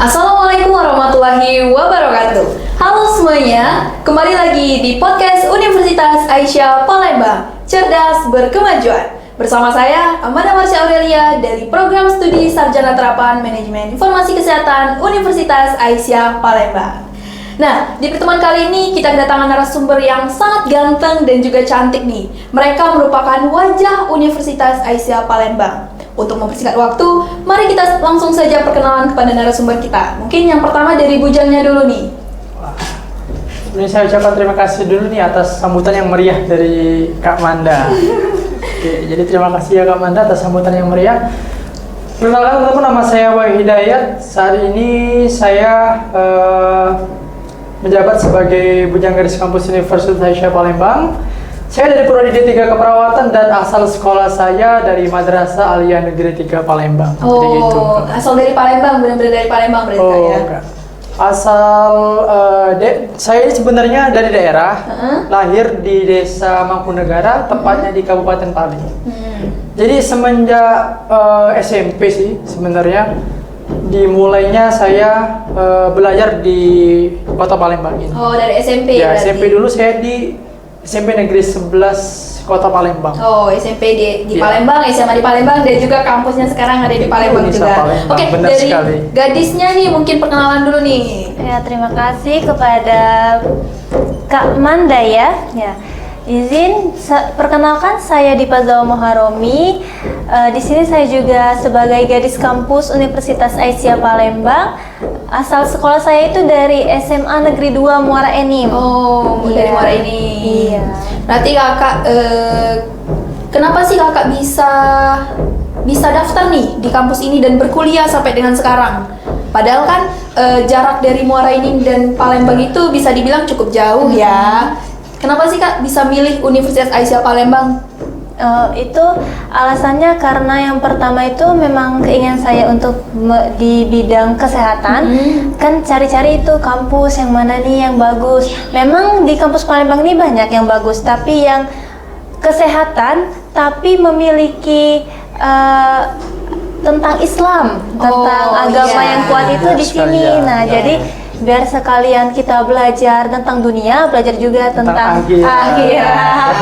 Assalamualaikum warahmatullahi wabarakatuh. Halo semuanya, kembali lagi di podcast Universitas Aisyah Palembang, Cerdas Berkemajuan. Bersama saya Amanda Marsha Aurelia dari Program Studi Sarjana Terapan Manajemen Informasi Kesehatan Universitas Aisyah Palembang. Nah, di pertemuan kali ini kita kedatangan narasumber yang sangat ganteng dan juga cantik nih. Mereka merupakan wajah Universitas Aisyah Palembang. Untuk mempersingkat waktu, mari kita langsung saja perkenalan kepada narasumber kita. Mungkin yang pertama dari bujangnya dulu nih. Ini saya ucapkan terima kasih dulu nih atas sambutan yang meriah dari Kak Manda. Oke, jadi terima kasih ya Kak Manda atas sambutan yang meriah. Perkenalkan teman-teman, nama saya Wahyu Hidayat. Saat ini saya menjabat sebagai Bujang Gadis Kampus Universitas Aisyah Palembang. Saya dari Prodi D3 Keperawatan dan asal sekolah saya dari Madrasah Aliyah Negeri 3 Palembang. Oh, gitu. asal dari Palembang, benar-benar dari Palembang berarti ya? Enggak. Asal saya ini sebenarnya dari daerah, lahir di Desa Mangkunegara, tepatnya di Kabupaten Pali. Jadi semenjak SMP sih sebenarnya dimulainya saya belajar di Kota Palembang ini. Oh, dari SMP ya? Berarti. SMP dulu saya di SMP Negeri 11 Kota Palembang. Oh, SMP di Palembang, SMA di Palembang, dan juga kampusnya sekarang ada di Palembang juga. Oke, dari sekali. Gadisnya nih mungkin perkenalan dulu nih. Ya, terima kasih kepada Kak Manda ya. Izin perkenalkan, saya Dipa Zawa Moharomi. Di sini saya juga sebagai gadis kampus Universitas Aisyah Palembang. Asal sekolah saya itu dari SMA Negeri 2 Muara Enim. Oh, dari Muara Enim. Iya. Berarti kakak, kenapa sih kakak bisa daftar nih di kampus ini dan berkuliah sampai dengan sekarang? Padahal kan jarak dari Muara Enim dan Palembang itu bisa dibilang cukup jauh ya. Kenapa sih Kak bisa milih Universitas Aisyah Palembang? Itu alasannya karena yang pertama itu memang keinginan saya untuk di bidang kesehatan. Kan cari-cari itu kampus yang mana nih yang bagus. Memang di kampus Palembang ini banyak yang bagus, tapi yang kesehatan tapi memiliki tentang Islam, tentang agama yang kuat itu di sini. Nah, jadi biar sekalian kita belajar tentang dunia, belajar juga tentang akhirat.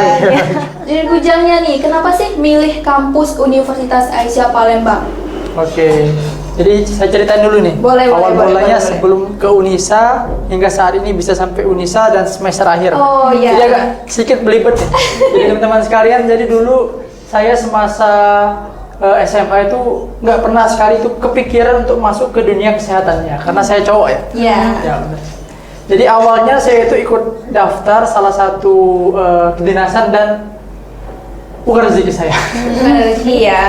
Jadi bujangnya nih, kenapa sih milih kampus Universitas Aisyah Palembang? Oke, jadi saya ceritain dulu nih. Awal mulanya sebelum ke Unisa hingga saat ini bisa sampai Unisa dan semester akhir. Oh iya. Jadi agak sedikit belibet nih. Jadi teman-teman sekalian, jadi dulu saya semasa SMA itu nggak pernah sekali itu kepikiran untuk masuk ke dunia kesehatannya karena saya cowok ya. Iya. Ya, jadi awalnya saya itu ikut daftar salah satu kedinasan dan bukan rezeki saya. Iya.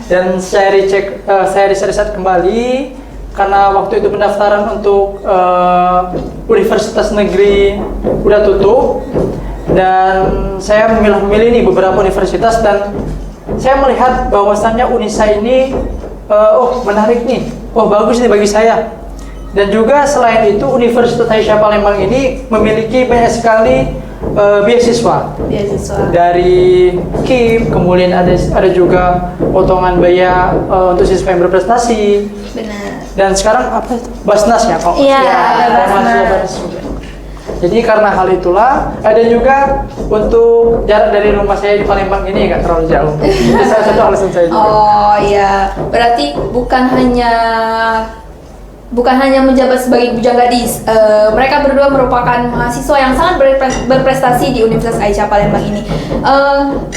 Dan saya riset kembali karena waktu itu pendaftaran untuk universitas negeri udah tutup dan saya memilih nih beberapa universitas dan saya melihat bahwasannya Unisa ini menarik nih, bagus nih bagi saya. Dan juga selain itu Universitas Aisyah Palembang ini memiliki banyak sekali beasiswa dari KIP, kemudian ada juga potongan biaya untuk siswa yang berprestasi. Benar. Dan sekarang apa itu? Basnas ya kok? Iya, ada Basnas. Jadi karena hal itulah, dan juga untuk jarak dari rumah saya di Palembang ini nggak terlalu jauh. Itu salah satu alasan saya juga. Oh iya, berarti bukan hanya menjabat sebagai bujang gadis. Mereka berdua merupakan mahasiswa yang sangat berprestasi di Universitas Aisyah Palembang ini.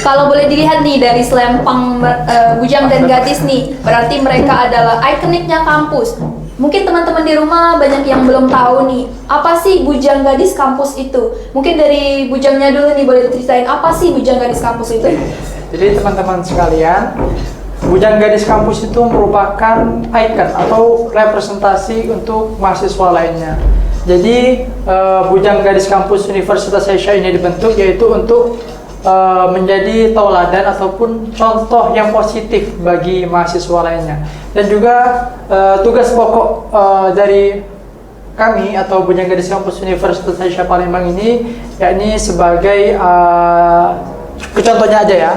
Kalau boleh dilihat nih dari selempang bujang dan gadis nih, berarti mereka adalah ikoniknya kampus. Mungkin teman-teman di rumah banyak yang belum tahu nih, apa sih Bujang Gadis Kampus itu? Mungkin dari bujangnya dulu nih, boleh diceritain apa sih Bujang Gadis Kampus itu? Jadi teman-teman sekalian, Bujang Gadis Kampus itu merupakan ikon atau representasi untuk mahasiswa lainnya. Jadi Bujang Gadis Kampus Universitas Aisyah ini dibentuk yaitu untuk menjadi tauladan ataupun contoh yang positif bagi mahasiswa lainnya. Dan juga tugas pokok dari kami atau Bujang Gadis Kampus Universitas Aisyah Palembang ini yakni sebagai contohnya aja ya.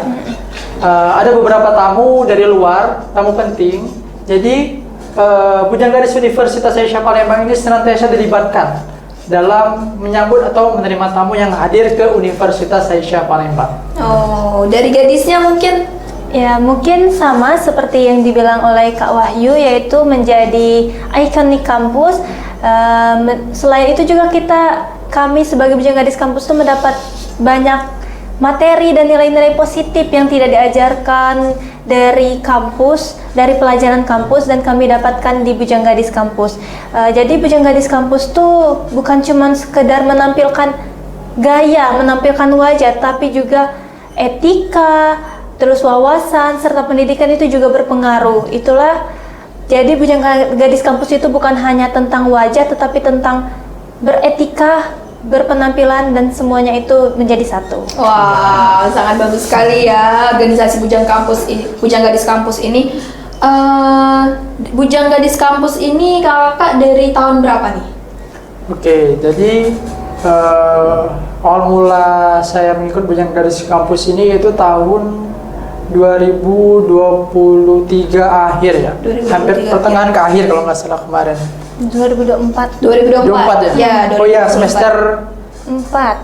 Ada beberapa tamu dari luar, tamu penting. Jadi Bujang Gadis Universitas Aisyah Palembang ini senantiasa dilibatkan dalam menyambut atau menerima tamu yang hadir ke Universitas Aisyah Palembang. Oh, dari gadisnya mungkin? Ya, mungkin sama seperti yang dibilang oleh Kak Wahyu, yaitu menjadi ikonik kampus. Selain itu juga kami sebagai Bujang Gadis kampus itu mendapat banyak materi dan nilai-nilai positif yang tidak diajarkan dari kampus, dari pelajaran kampus, dan kami dapatkan di Bujang Gadis kampus. Jadi Bujang Gadis kampus tuh bukan cuma sekedar menampilkan gaya, menampilkan wajah, tapi juga etika, terus wawasan serta pendidikan itu juga berpengaruh. Itulah jadi Bujang Gadis kampus itu bukan hanya tentang wajah, tetapi tentang beretika, berpenampilan, dan semuanya itu menjadi satu. Wah, sangat bagus sekali ya organisasi Bujang Gadis kampus ini. Bujang Gadis kampus ini kakak dari tahun berapa nih? Oke, jadi awal mula saya mengikut Bujang Gadis kampus ini yaitu tahun 2023 akhir ya, 2023 hampir pertengahan ke akhir kalau nggak salah kemarin. 2024 2024 ya? Ya, Oh iya, 2024. semester 4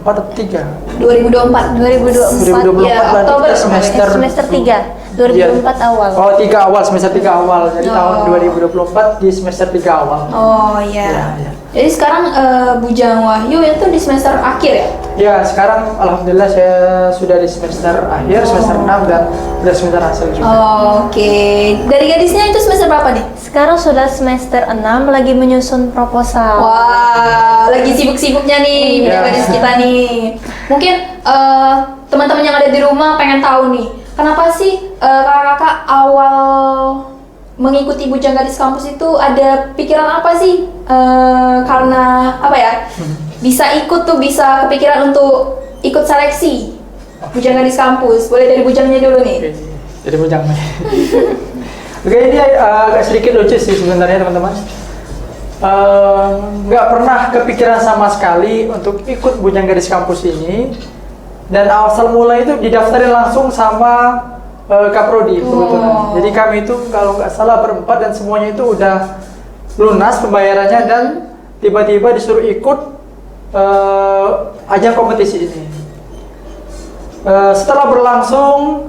atau 3? 2024 2024 ya, berarti Oktober kita semester 3 2024 awal. Oh, 3 awal, semester 3 awal. Jadi Oh. tahun 2024 di semester 3 awal. Oh iya. Ya. Jadi sekarang Bujang Wahyu itu di semester akhir ya? Ya, sekarang alhamdulillah saya sudah di semester akhir, semester 6 dan sudah semester hasil juga. Oh, oke. Dari gadisnya itu semester berapa nih? Sekarang sudah semester 6, lagi menyusun proposal. Wah, lagi sibuk-sibuknya nih Bujang Iya. Gadis kita nih. Mungkin teman-teman yang ada di rumah pengen tahu nih, kenapa sih kakak-kakak awal mengikuti Bujang Gadis kampus itu ada pikiran apa sih? Karena apa ya? Bisa bisa kepikiran untuk ikut seleksi Bujang Gadis kampus. Boleh dari Bujangnya dulu nih. Oke, jadi bujang. Oke, ini agak sedikit lucu sih sebenarnya teman-teman. Nggak pernah kepikiran sama sekali untuk ikut Bujang Gadis kampus ini, dan asal mula itu didaftarin langsung sama Kaprodi kebetulan. Jadi kami itu kalau nggak salah berempat dan semuanya itu udah lunas pembayarannya dan tiba-tiba disuruh ikut ajang kompetisi ini. Setelah berlangsung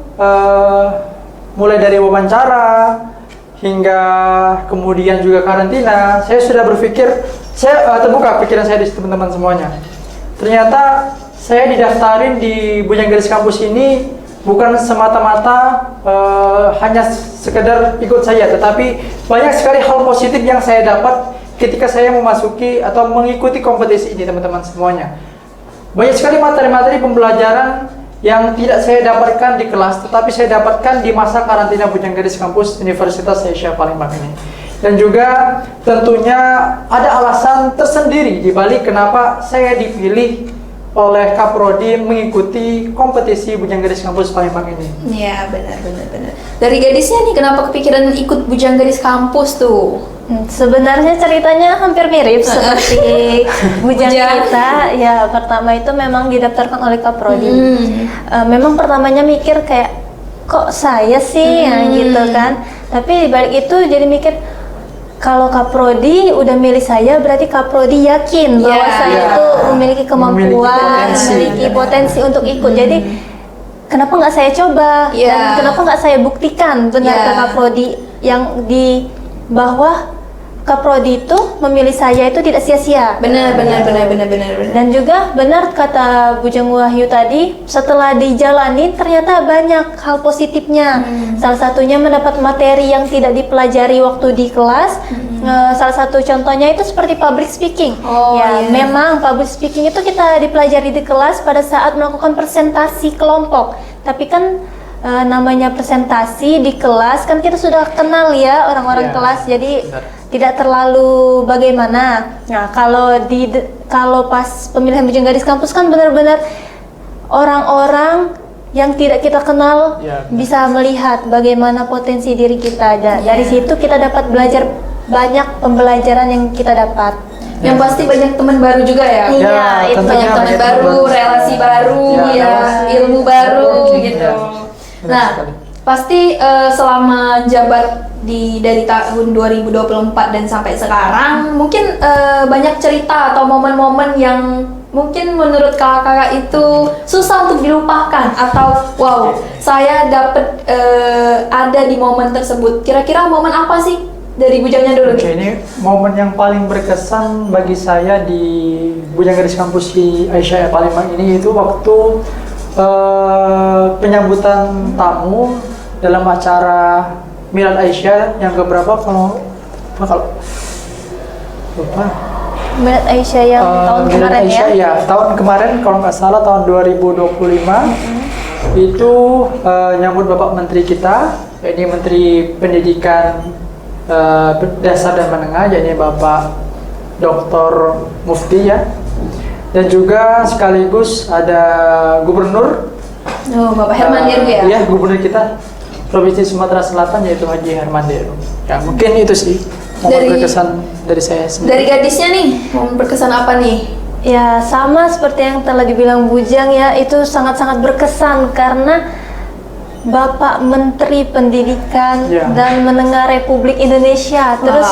mulai dari wawancara hingga kemudian juga karantina, saya sudah berpikir, terbuka pikiran saya di teman-teman semuanya. Ternyata saya didaftarin di Bujang Gadis kampus ini bukan semata-mata hanya sekedar ikut saja, tetapi banyak sekali hal positif yang saya dapat ketika saya memasuki atau mengikuti kompetisi ini, teman-teman semuanya. Banyak sekali materi-materi pembelajaran yang tidak saya dapatkan di kelas, tetapi saya dapatkan di masa karantina Bujang Gadis kampus Universitas Aisyah Palembang ini. Dan juga tentunya ada alasan tersendiri di balik kenapa saya dipilih oleh Kaprodi mengikuti kompetisi Bujang Gadis kampus Palembang ini. Iya, benar. Dari gadisnya nih, kenapa kepikiran ikut Bujang Gadis kampus tuh? Sebenarnya ceritanya hampir mirip seperti Bujang kita. Ya, pertama itu memang didaftarkan oleh Kaprodi. Memang pertamanya mikir kayak, kok saya sih ya, gitu kan. Tapi dibalik itu jadi mikir, kalau Kaprodi udah milih saya, berarti Kaprodi yakin bahwa saya itu memiliki kemampuan, memiliki potensi untuk ikut. Jadi kenapa nggak saya coba, dan kenapa nggak saya buktikan benar ke Kaprodi yang di bahwa Kaprodi itu memilih saya itu tidak sia-sia. Benar. Dan juga benar kata Bujang Wahyu tadi, setelah dijalani ternyata banyak hal positifnya. Salah satunya mendapat materi yang tidak dipelajari waktu di kelas. Salah satu contohnya itu seperti public speaking. Memang public speaking itu kita dipelajari di kelas pada saat melakukan presentasi kelompok. Tapi kan namanya presentasi di kelas kan kita sudah kenal ya orang-orang kelas, jadi tidak terlalu bagaimana. Nah, kalau pas pemilihan Bujang Gadis kampus kan benar-benar orang-orang yang tidak kita kenal bisa melihat bagaimana potensi diri kita. Dari situ kita dapat belajar banyak pembelajaran yang kita dapat. Yang pasti banyak teman baru juga ya. Iya, itu banyak teman baru, relasi baru, ilmu baru gitu. Nah, Pasti selama jabat dari tahun 2024 dan sampai sekarang mungkin banyak cerita atau momen-momen yang mungkin menurut kakak itu susah untuk dilupakan atau wow saya dapat ada di momen tersebut. Kira-kira momen apa sih dari Bujangnya dulu? Oke, ini momen yang paling berkesan bagi saya di Bujang Gadis Kampus di Aisyah Palembang ini itu waktu penyambutan tamu dalam acara Milad Aisyah yang keberapa kalau lupa. Milad Aisyah yang tahun Milad kemarin Aisyah, ya? tahun kemarin kalau nggak salah tahun 2025 itu nyambut Bapak Menteri kita, ini Menteri Pendidikan Dasar dan Menengah, yakni Bapak Dr. Mufti ya, dan juga sekaligus ada Gubernur Bapak Herman Deru ya? Iya, Gubernur kita Provinsi Sumatera Selatan yaitu Haji Herman Deru. Ya mungkin itu sih momen berkesan dari saya sendiri. Dari gadisnya nih, momen berkesan apa nih? Ya sama seperti yang telah dibilang Bujang ya, itu sangat-sangat berkesan karena Bapak Menteri Pendidikan dan Menengah Republik Indonesia. Terus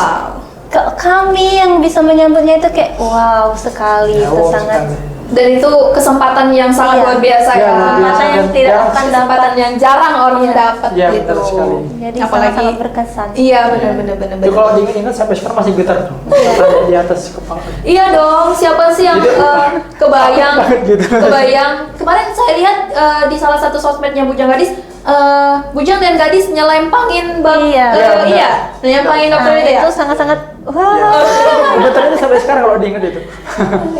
kami yang bisa menyambutnya itu kayak wow sekali, itu sangat sekali. Dan itu kesempatan yang sangat luar biasa ya. Kesempatan yang tidak akan kesempatan yang jarang orang dapat Iya, gitu. betul sekali. Jadi Apalagi sangat berkesan. Iya benar. Itu kalau diingat sampai sekarang masih getar tuh. Sampai di atas kepala. Iya dong, siapa sih yang kebayang? Gitu. Kebayang. Kemarin saya lihat di salah satu sosmednya Bujang Gadis, Bujang dan Gadis nyelempangin nyelempangin dokter itu ya. Itu sangat-sangat wow. Getar itu sampai sekarang kalau diingat itu.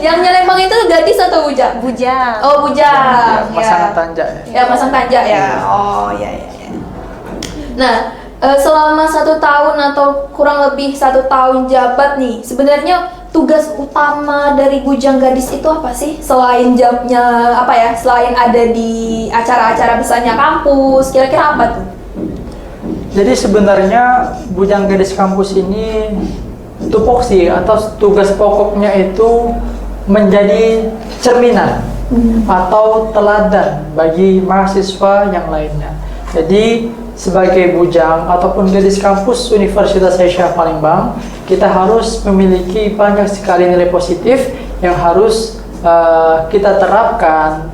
Yang nyelempang itu Gadis atau Bujang? Bujang. Oh Bujang. Pasangan tanja ya. Ya pasang tanja ya. Oh iya. Nah, selama 1 tahun atau kurang lebih 1 tahun jabat nih, sebenarnya tugas utama dari Bujang Gadis itu apa sih? Selain jobnya apa ya? Selain ada di acara-acara besarnya kampus, kira-kira apa tuh? Jadi sebenarnya Bujang Gadis Kampus ini tupoksi atau tugas pokoknya itu menjadi cerminan atau teladan bagi mahasiswa yang lainnya. Jadi sebagai bujang ataupun gadis kampus Universitas Aisyah Palembang, kita harus memiliki banyak sekali nilai positif yang harus kita terapkan,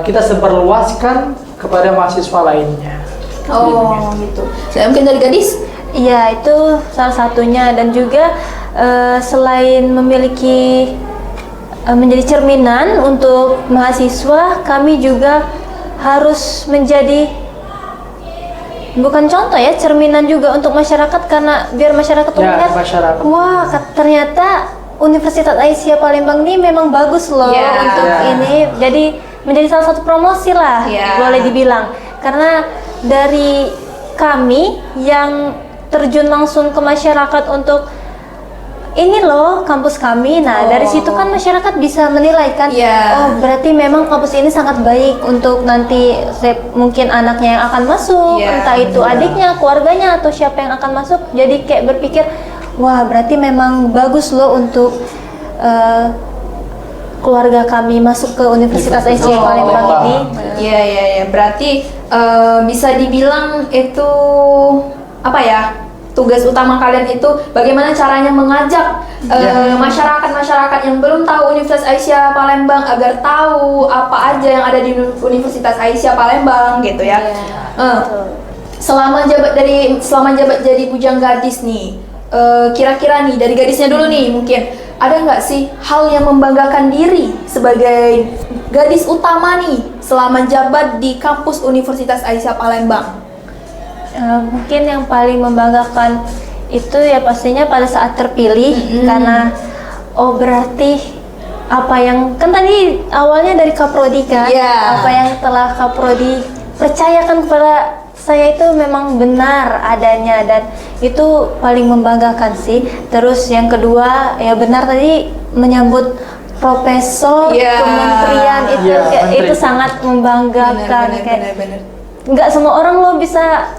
kita sebarluaskan kepada mahasiswa lainnya. Oh gitu. Saya mungkin dari Gadis? Iya, itu salah satunya, dan juga selain memiliki menjadi cerminan untuk mahasiswa, kami juga harus menjadi bukan contoh ya, cerminan juga untuk masyarakat, karena biar masyarakat melihat wah ternyata Universitas Aisyah Palembang ini memang bagus loh untuk ini, jadi menjadi salah satu promosi lah boleh dibilang, karena dari kami yang terjun langsung ke masyarakat untuk ini loh kampus kami. Nah, dari situ kan masyarakat bisa menilai kan, oh berarti memang kampus ini sangat baik untuk nanti mungkin anaknya yang akan masuk, entah itu adiknya, keluarganya, atau siapa yang akan masuk. Jadi kayak berpikir, wah berarti memang bagus loh untuk keluarga kami masuk ke Universitas Aisyah Palembang ini. Iya. Berarti bisa dibilang itu apa ya? Tugas utama kalian itu bagaimana caranya mengajak masyarakat yang belum tahu Universitas Aisyah Palembang agar tahu apa aja yang ada di Universitas Aisyah Palembang gitu ya. Selama jabat jadi bujang gadis nih, kira-kira nih dari gadisnya dulu nih, mungkin ada nggak sih hal yang membanggakan diri sebagai gadis utama nih selama jabat di kampus Universitas Aisyah Palembang? Mungkin yang paling membanggakan itu ya pastinya pada saat terpilih, karena berarti apa yang kan tadi awalnya dari Kaprodi kan, apa yang telah Kaprodi percayakan kepada saya itu memang benar adanya, dan itu paling membanggakan sih. Terus yang kedua ya benar tadi menyambut profesor kementerian itu sangat membanggakan. Bener. Nggak semua orang lo bisa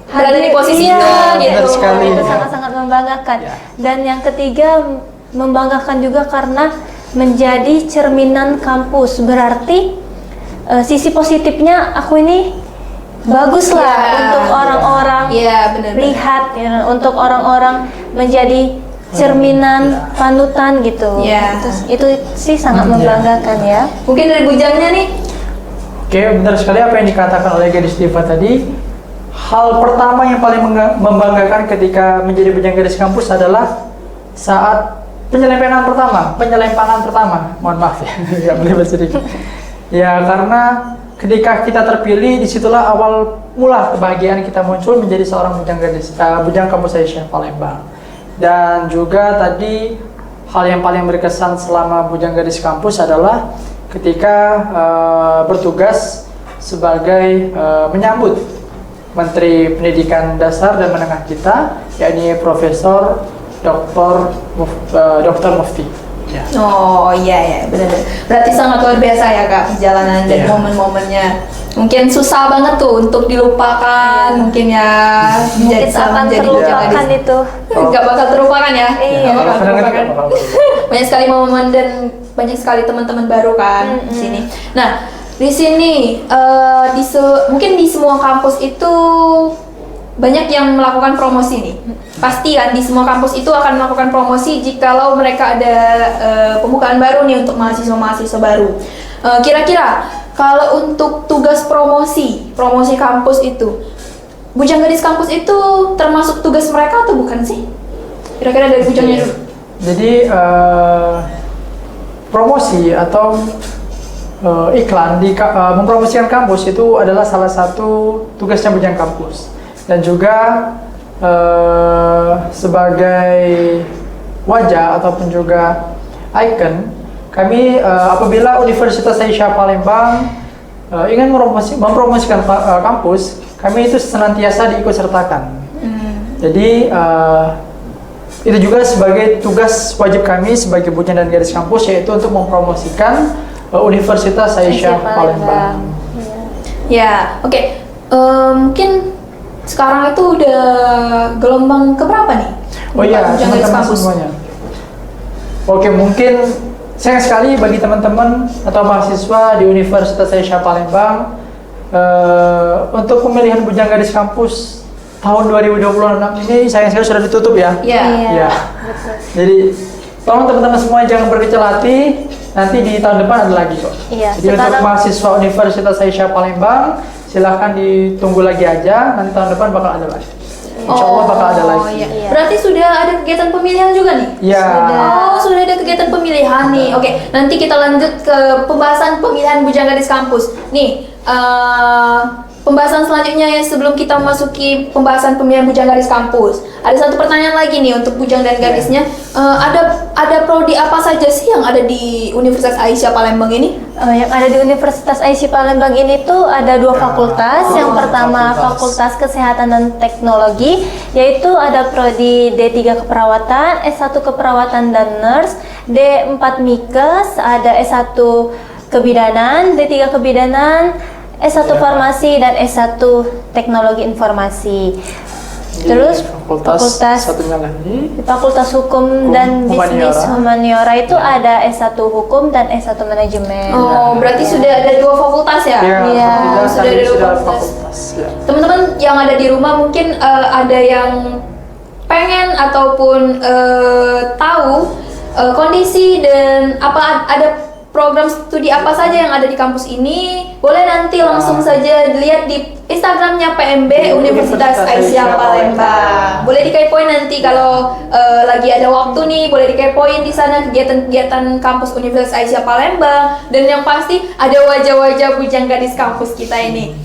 berada di posisi itu gitu. Itu sangat-sangat membanggakan. Dan yang ketiga membanggakan juga karena menjadi cerminan kampus. Berarti sisi positifnya aku ini bagus lah Ya. untuk orang-orang Iya, benar. lihat, ya, untuk orang-orang menjadi cerminan panutan gitu. Ya. Itu sih sangat membanggakan ya. Mungkin dari bujangnya nih. Oke, benar sekali apa yang dikatakan oleh Gadis Diva tadi. Hal pertama yang paling membanggakan ketika menjadi bujang gadis kampus adalah saat penyelempangan pertama. Mohon maaf ya, nggak boleh sedikit. Ya, karena ketika kita terpilih, disitulah awal mula kebahagiaan kita muncul menjadi seorang bujang kampus Aisyah Palembang. Dan juga tadi hal yang paling berkesan selama bujang gadis kampus adalah ketika bertugas sebagai menyambut Menteri Pendidikan Dasar dan Menengah kita, yakni Profesor Dr. Mufti. Ya. Oh iya benar. Berarti sangat luar biasa ya Kak perjalanan dan Iya. momen-momennya. Mungkin susah banget tuh untuk dilupakan, mungkin ya Mungkin akan terlupakan itu. Nggak bakal terlupakan ya. Iya. Nggak bakal Kadang-kadang terlupakan. nggak bakal. Banyak sekali momen dan banyak sekali teman-teman baru kan di sini. Nah, di sini mungkin di semua kampus itu banyak yang melakukan promosi nih. Pasti kan di semua kampus itu akan melakukan promosi jikalau mereka ada pembukaan baru nih untuk mahasiswa-mahasiswa baru. Kira-kira kalau untuk tugas promosi kampus itu, bujang gadis kampus itu termasuk tugas mereka atau bukan sih? Kira-kira dari bujangnya dulu. Jadi promosi atau iklan mempromosikan kampus itu adalah salah satu tugasnya bujang kampus, dan juga sebagai wajah ataupun juga ikon kami apabila Universitas Aisyah Palembang ingin mempromosikan kampus, kami itu senantiasa diikutsertakan. Jadi itu juga sebagai tugas wajib kami sebagai bujang dan gadis kampus, yaitu untuk mempromosikan Universitas Aisyah Palembang. Ya, oke. Mungkin sekarang itu udah gelombang keberapa nih? Oh iya, Bujang gadis teman-teman kampus. semuanya. Oke, mungkin sayang sekali bagi teman-teman atau mahasiswa di Universitas Aisyah Palembang untuk pemilihan bujang gadis kampus tahun 2026 ini sayang sekali sudah ditutup ya. Iya. Iya. Betul. Jadi tolong teman-teman semua jangan berkecil hati, nanti di tahun depan ada lagi kok. Iya, Jadi untuk sekarang- mahasiswa Universitas Aisyah Palembang silahkan ditunggu lagi aja, nanti tahun depan bakal ada lagi. Insya Allah bakal ada lagi. Iya. Iya. Berarti sudah ada kegiatan pemilihan juga nih? Iya. Oh, sudah ada kegiatan pemilihan nih. Oke, nanti kita lanjut ke pembahasan pemilihan bujang gadis kampus. Nih, pembahasan selanjutnya ya sebelum kita memasuki pembahasan pemilihan bujang gadis kampus. Ada satu pertanyaan lagi nih untuk bujang dan gadisnya. Ada prodi apa saja sih yang ada di Universitas Aisyah Palembang ini? Yang ada di Universitas Aisyah Palembang ini tuh ada dua fakultas. Yang pertama Fakultas Kesehatan dan Teknologi, yaitu ada prodi D3 Keperawatan, S1 Keperawatan dan Nurse, D4 Mikes, ada S1 Kebidanan, D3 Kebidanan, S1 Farmasi dan S1 Teknologi Informasi. Terus fakultas satunya lagi. Fakultas Hukum dan Humaniora. Bisnis Humaniora itu ada S1 Hukum dan S1 Manajemen. Oh, berarti sudah ada dua fakultas ya? Iya, Iya. alhamdulillah Sudah kami ada dua sudah fakultas. fakultas. Ya. Teman-teman yang ada di rumah mungkin ada yang pengen ataupun tahu kondisi dan ada program studi apa saja yang ada di kampus ini, boleh nanti langsung saja dilihat di Instagramnya PMB Universitas Aisyah Palembang. Boleh dikepoin nanti kalau lagi ada waktu nih, boleh dikepoin di sana kegiatan-kegiatan kampus Universitas Aisyah Palembang, dan yang pasti ada wajah-wajah bujang gadis kampus kita ini.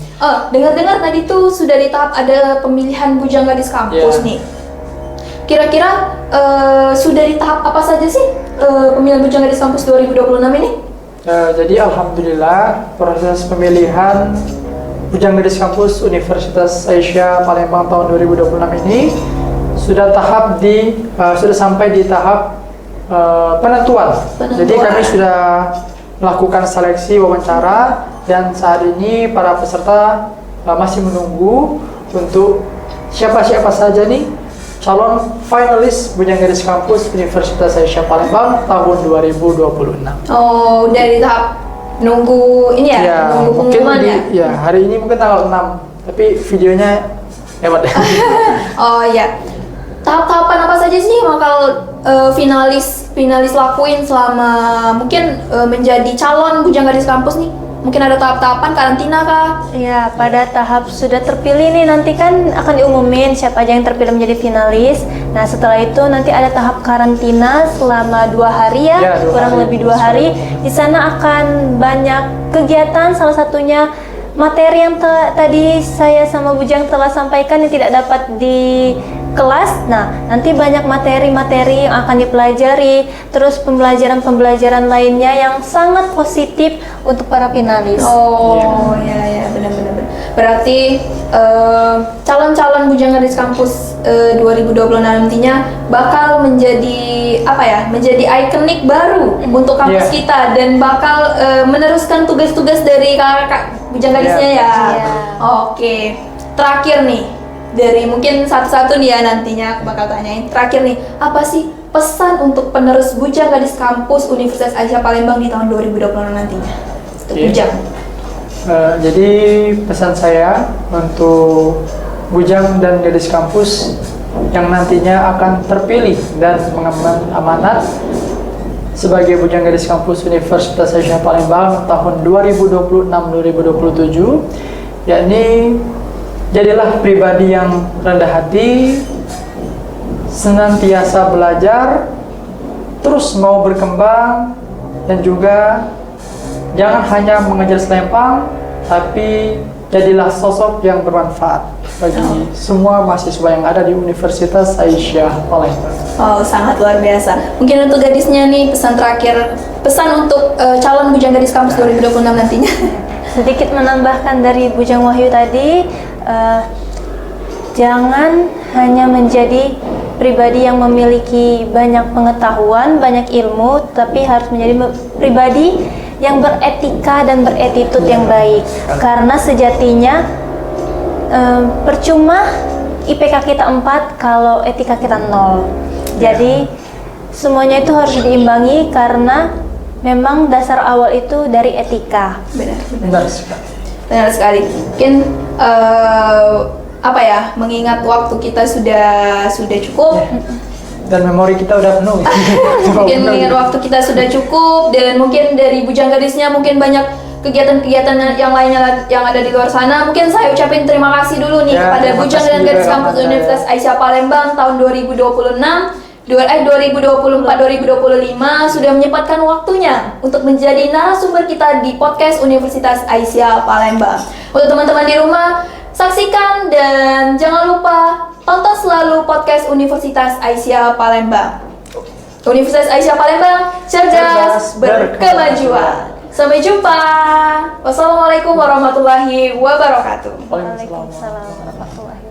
Dengar-dengar tadi tuh sudah di tahap ada pemilihan bujang gadis kampus Iya. nih. Kira-kira sudah di tahap apa saja sih pemilihan bujang gadis kampus 2026 ini? Jadi alhamdulillah proses pemilihan bujang gadis kampus Universitas Aisyah Palembang tahun 2026 ini sudah sudah sampai di tahap penentuan. Jadi kami sudah melakukan seleksi wawancara, dan saat ini para peserta masih menunggu untuk siapa-siapa saja nih calon finalis bujang gadis kampus Universitas Aisyah Palembang tahun 2026. Oh, dari tahap nunggu ini ya, nunggu mungkin pengumuman ya. ya hari ini mungkin tanggal 6, tapi videonya lewat deh. Oh iya. Tahap-tahapan apa saja sih yang bakal finalis lakuin selama mungkin menjadi calon bujang gadis kampus nih? Mungkin ada tahap-tahapan karantina kah? Ya, pada tahap sudah terpilih nih, nanti kan akan diumumin siapa aja yang terpilih menjadi finalis. Nah, setelah itu nanti ada tahap karantina selama 2 hari ya, Ya, 2 kurang hari. lebih 2 hari. Di sana akan banyak kegiatan, salah satunya materi yang tadi saya sama Bujang telah sampaikan yang tidak dapat di kelas. Nah, nanti banyak materi-materi yang akan dipelajari, terus pembelajaran-pembelajaran lainnya yang sangat positif untuk para finalis. Oh ya benar. Berarti calon-calon bujang gadis kampus 2026 nantinya bakal menjadi apa ya? Menjadi ikonik baru untuk kampus kita dan bakal meneruskan tugas-tugas dari kakak bujang gadisnya ya. Iya. Oke. Terakhir nih, dari mungkin satu-satu nih ya nantinya aku bakal tanyain. Terakhir nih, apa sih pesan untuk penerus bujang gadis kampus Universitas Aisyah Palembang di tahun 2026 nantinya? Untuk Oke. bujang. Jadi pesan saya untuk bujang dan gadis kampus yang nantinya akan terpilih dan mengemban amanat sebagai bujang gadis kampus Universitas Aisyah Palembang tahun 2026-2027, yakni jadilah pribadi yang rendah hati, senantiasa belajar, terus mau berkembang, dan juga jangan hanya mengejar selempang, tapi jadilah sosok yang bermanfaat bagi semua mahasiswa yang ada di Universitas Aisyah Palembang. Oh, sangat luar biasa. Mungkin untuk gadisnya nih, pesan terakhir, pesan untuk calon bujang gadis kampus 2026 nantinya. Sedikit menambahkan dari Bujang Wahyu tadi, jangan hanya menjadi pribadi yang memiliki banyak pengetahuan, banyak ilmu, tapi harus menjadi pribadi yang beretika dan beretitut yang baik. Karena sejatinya percuma IPK kita 4 kalau etika kita 0. Jadi semuanya itu harus diimbangi karena memang dasar awal itu dari etika. Benar sekali. Benar sekali. Mungkin apa ya, mengingat waktu kita sudah cukup. Dan memori kita udah penuh. Mungkin mengingat waktu kita sudah cukup dan mungkin dari bujang gadisnya mungkin banyak kegiatan-kegiatan yang lainnya yang ada di luar sana. Mungkin saya ucapin terima kasih dulu nih Ya, kepada terima bujang kasih dan gadis juga kampus kepada Universitas Aisyah Palembang tahun 2024-2025 sudah menyempatkan waktunya untuk menjadi narasumber kita di podcast Universitas Aisyah Palembang. Untuk teman-teman di rumah, saksikan dan jangan lupa tonton selalu podcast Universitas Aisyah Palembang. Universitas Aisyah Palembang, cerdas berkemajuan. Sampai jumpa. Wassalamualaikum warahmatullahi wabarakatuh. Waalaikumsalam warahmatullahi wabarakatuh.